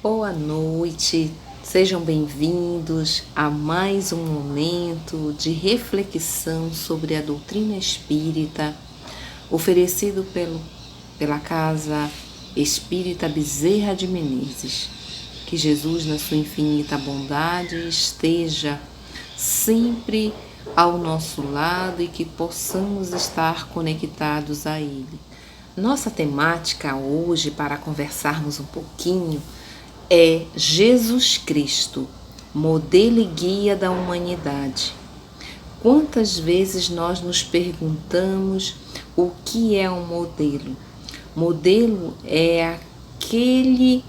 Boa noite, sejam bem-vindos a mais um momento de reflexão sobre a doutrina espírita, oferecido pela Casa Espírita Bezerra de Menezes. Que Jesus, na sua infinita bondade, esteja sempre ao nosso lado e que possamos estar conectados a Ele. Nossa temática hoje, para conversarmos um pouquinho, é Jesus Cristo, modelo e guia da humanidade. Quantas vezes nós nos perguntamos o que é um modelo? Modelo é aquele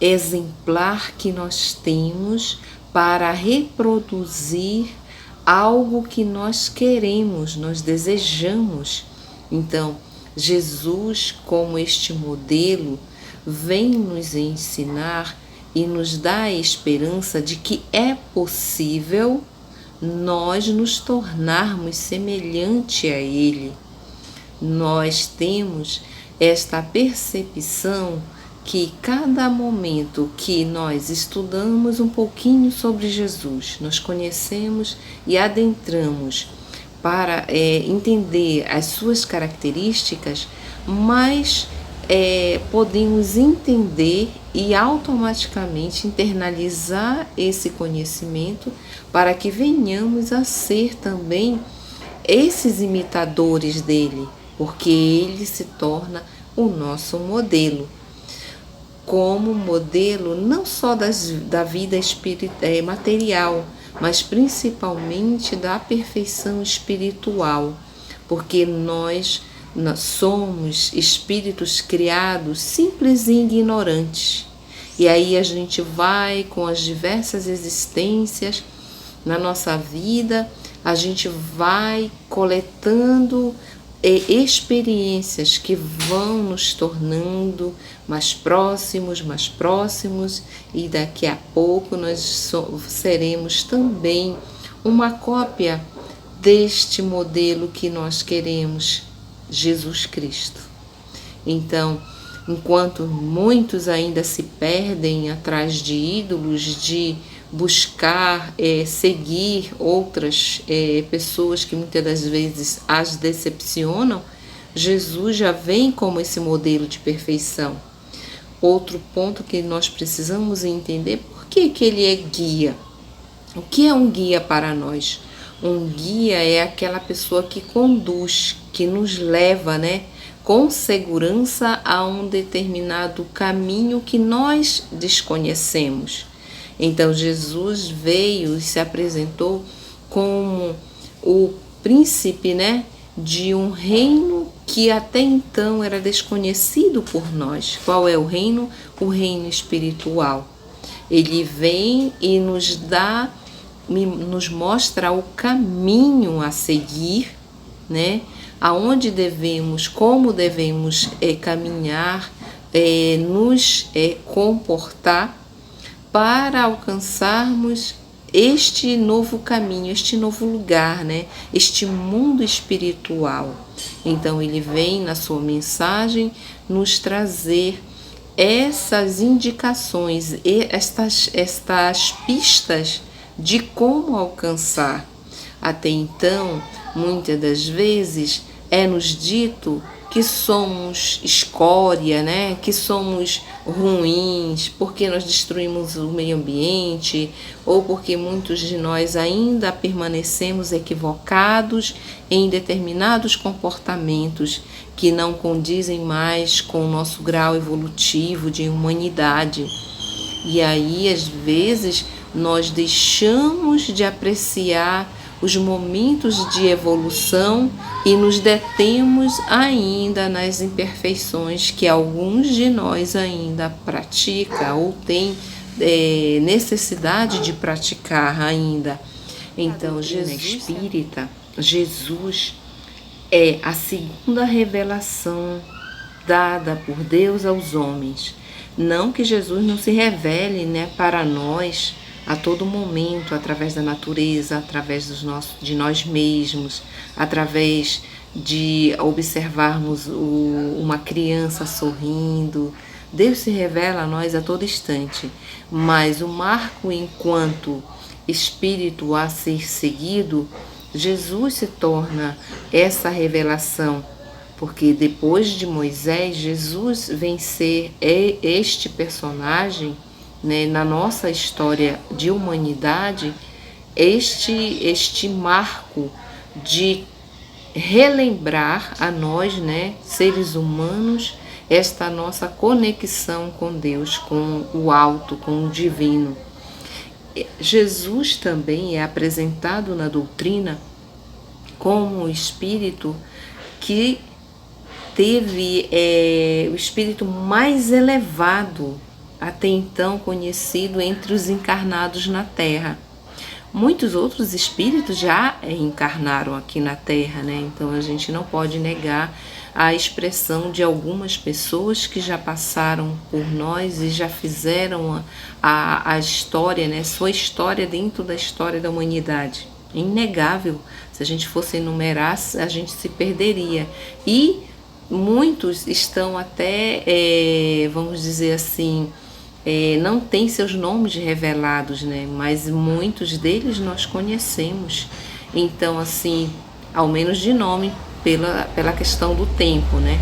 exemplar que nós temos para reproduzir algo que nós queremos, nós desejamos. Então, Jesus, como este modelo, vem nos ensinar e nos dá a esperança de que é possível nós nos tornarmos semelhante a Ele. Nós temos esta percepção que cada momento que nós estudamos um pouquinho sobre Jesus, nós conhecemos e adentramos para entender as suas características, mais podemos entender e automaticamente internalizar esse conhecimento para que venhamos a ser também esses imitadores dele, porque ele se torna o nosso modelo. Como modelo não só da vida material, mas principalmente da perfeição espiritual, porque nós somos espíritos criados simples e ignorantes. E aí a gente vai com as diversas existências na nossa vida, a gente vai coletando experiências que vão nos tornando mais próximos, e daqui a pouco nós seremos também uma cópia deste modelo que nós queremos, Jesus Cristo. Então, enquanto muitos ainda se perdem atrás de ídolos, de buscar seguir outras pessoas que muitas das vezes as decepcionam, Jesus já vem como esse modelo de perfeição. Outro ponto que nós precisamos entender, por que ele é guia? O que é um guia para nós? Um guia é aquela pessoa que conduz, que nos leva, com segurança a um determinado caminho que nós desconhecemos. Então Jesus veio e se apresentou como o príncipe, de um reino que até então era desconhecido por nós. Qual é o reino? O reino espiritual. Ele vem e nos mostra o caminho a seguir, aonde devemos, como devemos caminhar, nos comportar para alcançarmos este novo caminho, este novo lugar, este mundo espiritual. Então ele vem na sua mensagem nos trazer essas indicações, estas pistas de como alcançar. Até então, muitas das vezes, nos dito que somos escória, que somos ruins, porque nós destruímos o meio ambiente, ou porque muitos de nós ainda permanecemos equivocados em determinados comportamentos que não condizem mais com o nosso grau evolutivo de humanidade. E aí, às vezes, nós deixamos de apreciar os momentos de evolução e nos detemos ainda nas imperfeições que alguns de nós ainda praticam ou têm necessidade de praticar ainda. Então, Jesus é a segunda revelação dada por Deus aos homens. Não que Jesus não se revele, para nós a todo momento, através da natureza, através de nós mesmos, através de observarmos uma criança sorrindo, Deus se revela a nós a todo instante, mas o marco enquanto espírito a ser seguido, Jesus se torna essa revelação, porque depois de Moisés, Jesus vem ser este personagem, né, na nossa história de humanidade, este marco de relembrar a nós, né, seres humanos, esta nossa conexão com Deus, com o alto, com o divino. Jesus também é apresentado na doutrina como o espírito que teve o espírito mais elevado até então conhecido entre os encarnados na Terra. Muitos outros espíritos já encarnaram aqui na Terra, né? Então a gente não pode negar a expressão de algumas pessoas que já passaram por nós e já fizeram a história, né? Sua história dentro da história da humanidade. É inegável. Se a gente fosse enumerar, a gente se perderia. E muitos estão até, vamos dizer assim, não tem seus nomes revelados, né? Mas muitos deles nós conhecemos. Então, assim, ao menos de nome, pela questão do tempo, né?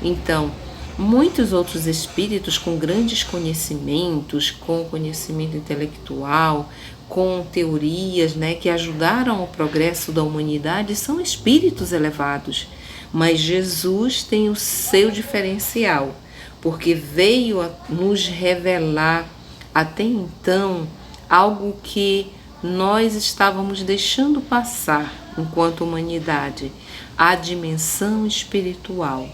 Então, muitos outros espíritos com grandes conhecimentos, com conhecimento intelectual, com teorias, né, que ajudaram ao progresso da humanidade, são espíritos elevados. Mas Jesus tem o seu diferencial, porque veio a nos revelar até então algo que nós estávamos deixando passar enquanto humanidade, a dimensão espiritual.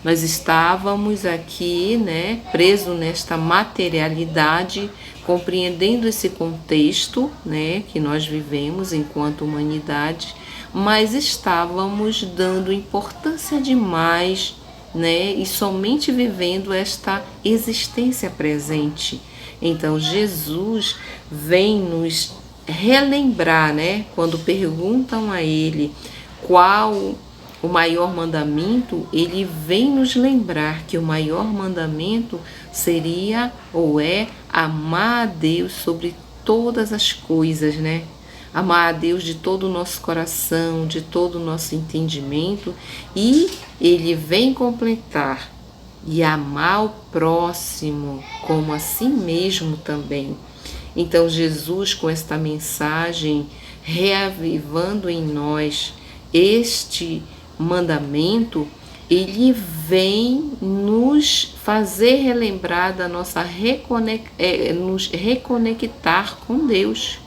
Nós estávamos aqui, né, presos nesta materialidade, compreendendo esse contexto, né, que nós vivemos enquanto humanidade, mas estávamos dando importância demais, né, e somente vivendo esta existência presente. Então Jesus vem nos relembrar, né, quando perguntam a ele qual o maior mandamento, ele vem nos lembrar que o maior mandamento seria ou é amar a Deus sobre todas as coisas, né? Amar a Deus de todo o nosso coração, de todo o nosso entendimento, e ele vem completar e amar o próximo como a si mesmo também. Então Jesus, com esta mensagem, reavivando em nós este mandamento, ele vem nos fazer relembrar da nossa nos reconectar com Deus,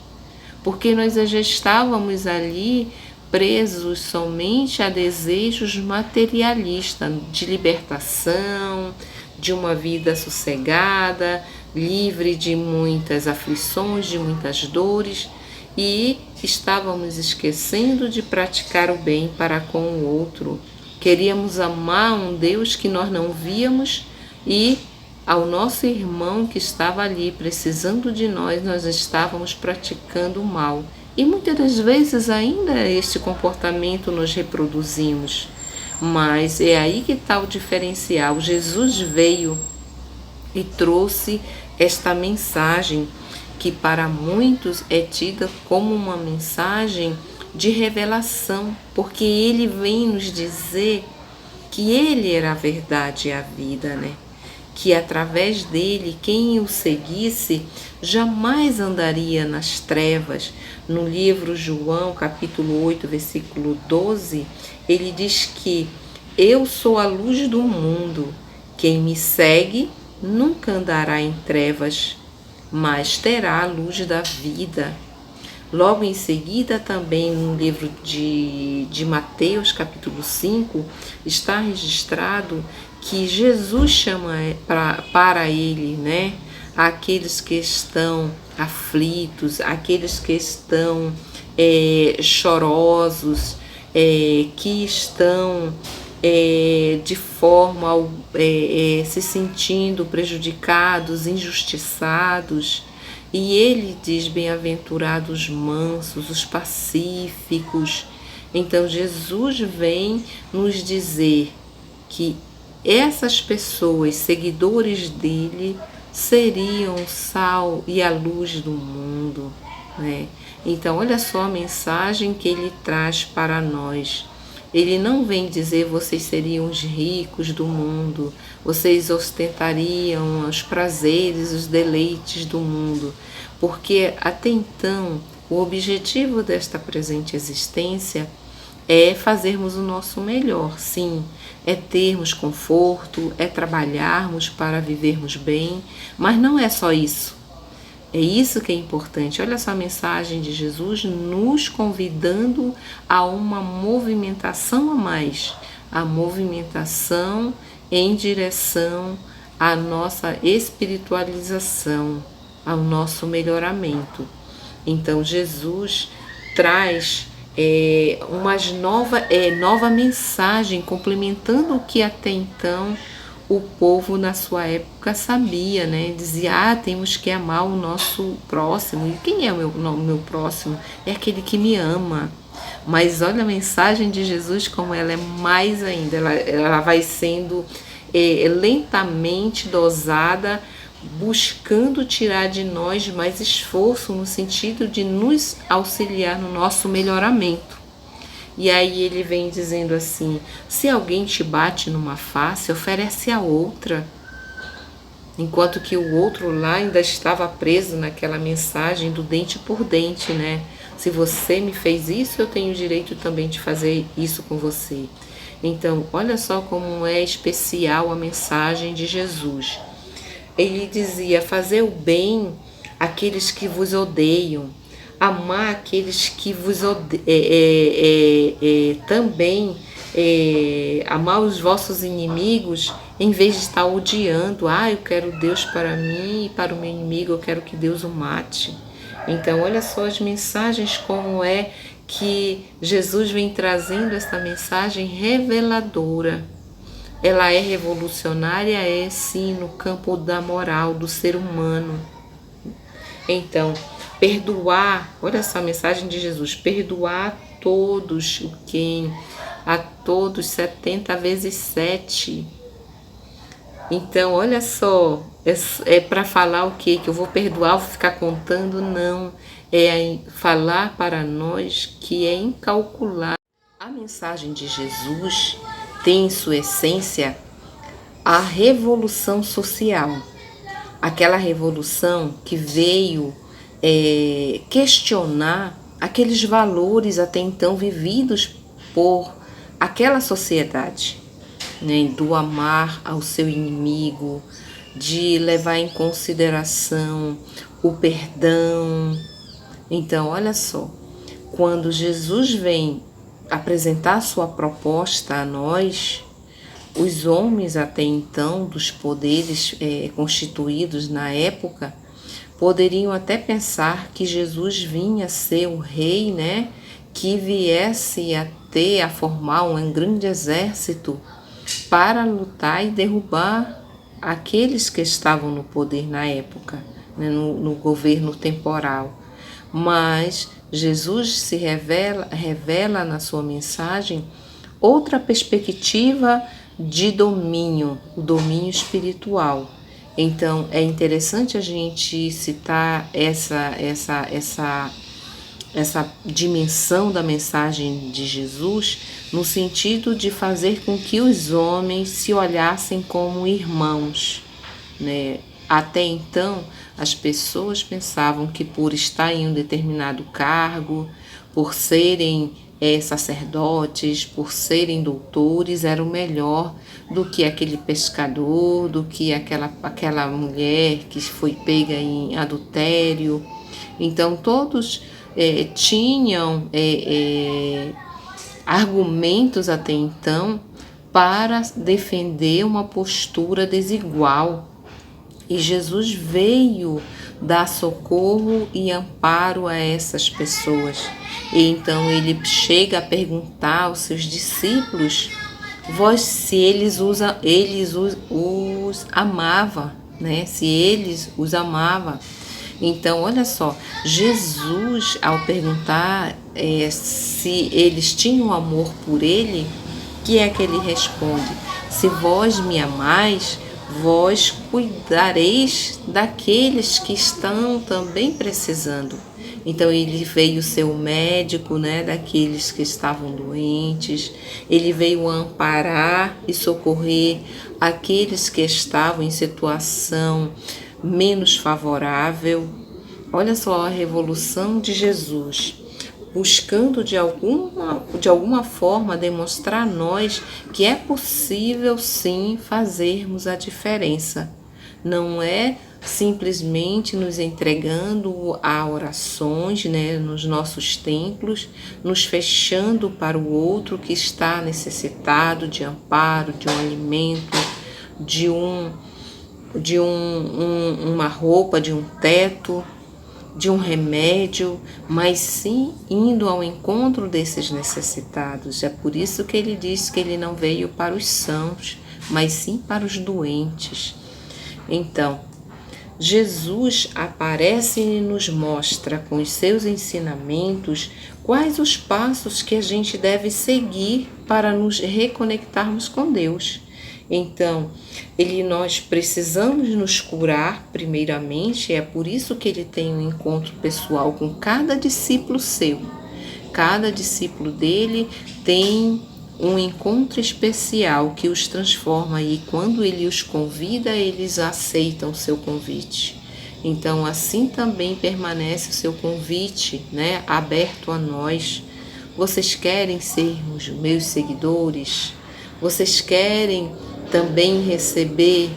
porque nós já estávamos ali presos somente a desejos materialistas, de libertação, de uma vida sossegada, livre de muitas aflições, de muitas dores, e estávamos esquecendo de praticar o bem para com o outro. Queríamos amar um Deus que nós não víamos, e ao nosso irmão que estava ali precisando de nós estávamos praticando o mal. E muitas das vezes ainda este comportamento nós reproduzimos. Mas é aí que está o diferencial. Jesus veio e trouxe esta mensagem que para muitos é tida como uma mensagem de revelação, porque ele vem nos dizer que ele era a verdade e a vida, né? Que através dele, quem o seguisse jamais andaria nas trevas. No livro João, capítulo 8, versículo 12, ele diz que eu sou a luz do mundo, quem me segue nunca andará em trevas, mas terá a luz da vida. Logo em seguida, também no livro de Mateus, capítulo 5, está registrado que Jesus chama para ele, né, aqueles que estão aflitos, aqueles que estão chorosos, que estão de forma se sentindo prejudicados, injustiçados. E ele diz: bem-aventurados os mansos, os pacíficos. Então Jesus vem nos dizer que essas pessoas, seguidores dele, seriam o sal e a luz do mundo, né? Então, olha só a mensagem que ele traz para nós. Ele não vem dizer vocês seriam os ricos do mundo, vocês ostentariam os prazeres, os deleites do mundo, porque até então o objetivo desta presente existência é fazermos o nosso melhor, sim, é termos conforto, é trabalharmos para vivermos bem, mas não é só isso. É isso que é importante. Olha só a mensagem de Jesus nos convidando a uma movimentação a mais, a movimentação em direção à nossa espiritualização, ao nosso melhoramento. Então Jesus traz uma nova mensagem, complementando o que até então o povo na sua época sabia, né? Dizia, temos que amar o nosso próximo. E quem é o meu próximo? É aquele que me ama. Mas olha a mensagem de Jesus como ela é mais ainda. Ela vai sendo lentamente dosada, buscando tirar de nós mais esforço no sentido de nos auxiliar no nosso melhoramento. E aí ele vem dizendo assim, se alguém te bate numa face, oferece a outra. Enquanto que o outro lá ainda estava preso naquela mensagem do dente por dente, né? Se você me fez isso, eu tenho o direito também de fazer isso com você. Então, olha só como é especial a mensagem de Jesus. Ele dizia, fazer o bem àqueles que vos odeiam, amar aqueles que vos odeiam, também amar os vossos inimigos, em vez de estar odiando, eu quero Deus para mim e para o meu inimigo eu quero que Deus o mate. Então olha só as mensagens como é que Jesus vem trazendo essa mensagem reveladora. Ela é revolucionária, sim, no campo da moral, do ser humano. Então, perdoar, olha essa mensagem de Jesus, perdoar a todos, a todos 70 vezes 7. Então, olha só, é para falar o quê? Que eu vou perdoar, vou ficar contando? Não, é falar para nós que é incalculável. A mensagem de Jesus tem em sua essência a revolução social. Aquela revolução que veio questionar aqueles valores até então vividos por aquela sociedade, né? Do amar ao seu inimigo, de levar em consideração o perdão. Então, olha só, quando Jesus vem apresentar sua proposta a nós, os homens até então, dos poderes constituídos na época, poderiam até pensar que Jesus vinha ser o rei, né, que viesse a formar um grande exército para lutar e derrubar aqueles que estavam no poder na época, né, no governo temporal. Mas Jesus se revela na sua mensagem outra perspectiva de domínio, o domínio espiritual. Então é interessante a gente citar essa dimensão da mensagem de Jesus no sentido de fazer com que os homens se olhassem como irmãos, né? Até então as pessoas pensavam que por estar em um determinado cargo, por serem sacerdotes, por serem doutores, era o melhor do que aquele pescador, do que aquela mulher que foi pega em adultério. Então todos tinham argumentos até então para defender uma postura desigual. E Jesus veio dar socorro e amparo a essas pessoas. E então ele chega a perguntar aos seus discípulos, se eles os amavam, né? Se eles os amavam. Então, olha só, Jesus, ao perguntar se eles tinham amor por ele, que é que ele responde? Se vós me amais, vós cuidareis daqueles que estão também precisando. Então ele veio ser o médico, né, daqueles que estavam doentes. Ele veio amparar e socorrer aqueles que estavam em situação menos favorável. Olha só a revolução de Jesus, buscando de alguma forma demonstrar a nós que é possível sim fazermos a diferença. Não é simplesmente nos entregando a orações, né, nos nossos templos, nos fechando para o outro que está necessitado de amparo, de um alimento, uma roupa, de um teto, de um remédio, mas sim indo ao encontro desses necessitados. É por isso que ele diz que ele não veio para os sãos, mas sim para os doentes. Então, Jesus aparece e nos mostra com os seus ensinamentos quais os passos que a gente deve seguir para nos reconectarmos com Deus. Então, nós precisamos nos curar primeiramente, é por isso que ele tem um encontro pessoal com cada discípulo seu. Cada discípulo dele tem um encontro especial que os transforma e quando ele os convida, eles aceitam o seu convite. Então, assim também permanece o seu convite, né, aberto a nós. Vocês querem sermos meus seguidores? Vocês querem também receber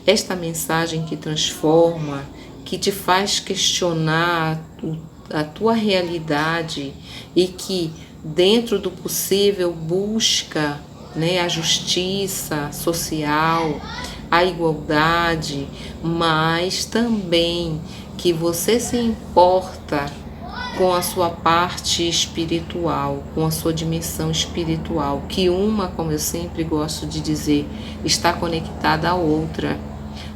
esta mensagem que transforma, que te faz questionar a tua realidade e que, dentro do possível, busca, né, a justiça social, a igualdade, mas também que você se importa com a sua parte espiritual, com a sua dimensão espiritual, que uma, como eu sempre gosto de dizer, está conectada à outra.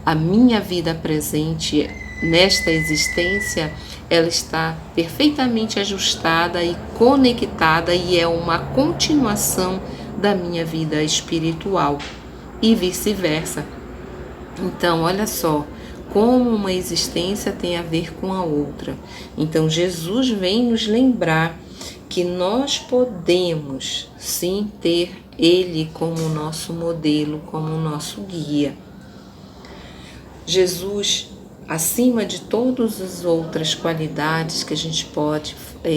A minha vida presente nesta existência, ela está perfeitamente ajustada e conectada e é uma continuação da minha vida espiritual e vice-versa. Então, olha só, como uma existência tem a ver com a outra. Então, Jesus vem nos lembrar que nós podemos sim ter Ele como nosso modelo, como nosso guia. Jesus, acima de todas as outras qualidades que a gente pode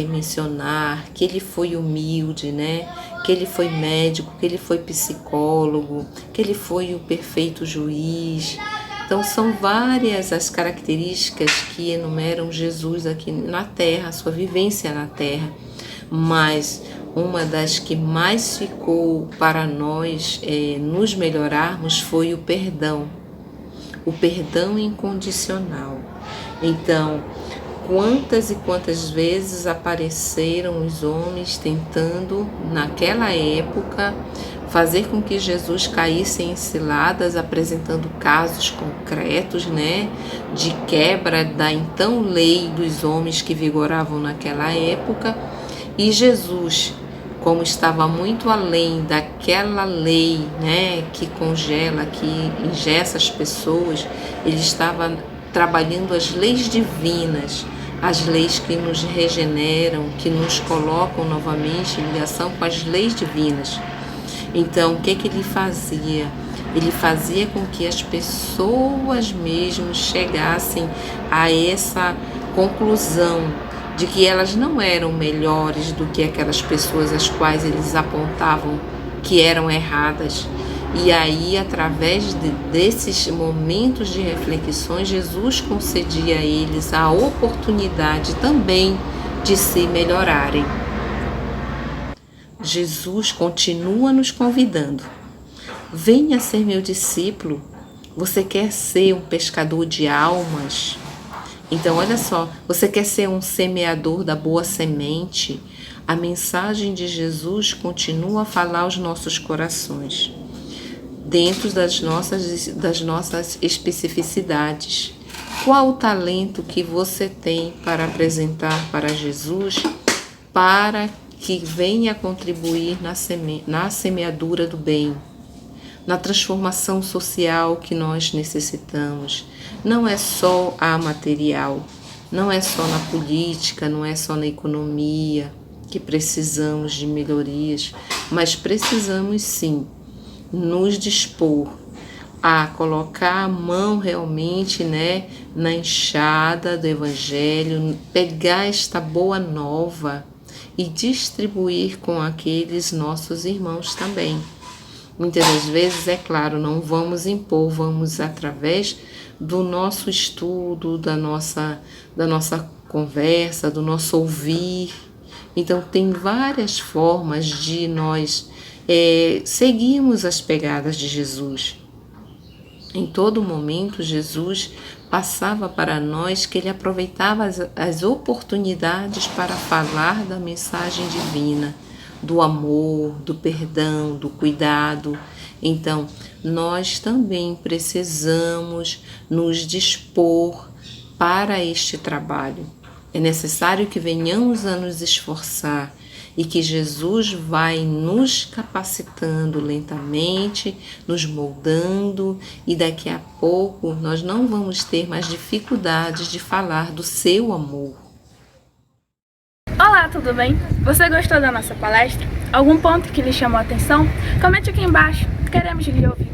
mencionar, que Ele foi humilde, né? Que Ele foi médico, que Ele foi psicólogo, que Ele foi o perfeito juiz. Então, são várias as características que enumeram Jesus aqui na Terra, a sua vivência na Terra. Mas uma das que mais ficou para nós nos melhorarmos foi o perdão incondicional. Então, quantas e quantas vezes apareceram os homens tentando, naquela época, fazer com que Jesus caísse em ciladas, apresentando casos concretos, né, de quebra da então lei dos homens que vigoravam naquela época. E Jesus, como estava muito além daquela lei, né, que congela, que engessa as pessoas, ele estava trabalhando as leis divinas, as leis que nos regeneram, que nos colocam novamente em ligação com as leis divinas. Então, o que ele fazia? Ele fazia com que as pessoas mesmo chegassem a essa conclusão de que elas não eram melhores do que aquelas pessoas as quais eles apontavam que eram erradas. E aí, através desses momentos de reflexões, Jesus concedia a eles a oportunidade também de se melhorarem. Jesus continua nos convidando. Venha ser meu discípulo. Você quer ser um pescador de almas? Então, olha só, você quer ser um semeador da boa semente? A mensagem de Jesus continua a falar aos nossos corações, dentro das nossas especificidades. Qual o talento que você tem para apresentar para Jesus, para que venha contribuir na semeadura do bem? na transformação social que nós necessitamos. Não é só a material, não é só na política, não é só na economia que precisamos de melhorias, mas precisamos sim nos dispor a colocar a mão realmente, na enxada do Evangelho, pegar esta boa nova e distribuir com aqueles nossos irmãos também. Muitas das vezes, é claro, não vamos impor, vamos através do nosso estudo, da nossa conversa, do nosso ouvir. Então, tem várias formas de nós seguirmos as pegadas de Jesus. Em todo momento, Jesus passava para nós que ele aproveitava as oportunidades para falar da mensagem divina, do amor, do perdão, do cuidado. Então, nós também precisamos nos dispor para este trabalho. É necessário que venhamos a nos esforçar e que Jesus vai nos capacitando lentamente, nos moldando, e daqui a pouco nós não vamos ter mais dificuldades de falar do seu amor. Olá, tudo bem? Você gostou da nossa palestra? Algum ponto que lhe chamou a atenção? Comente aqui embaixo, queremos lhe ouvir.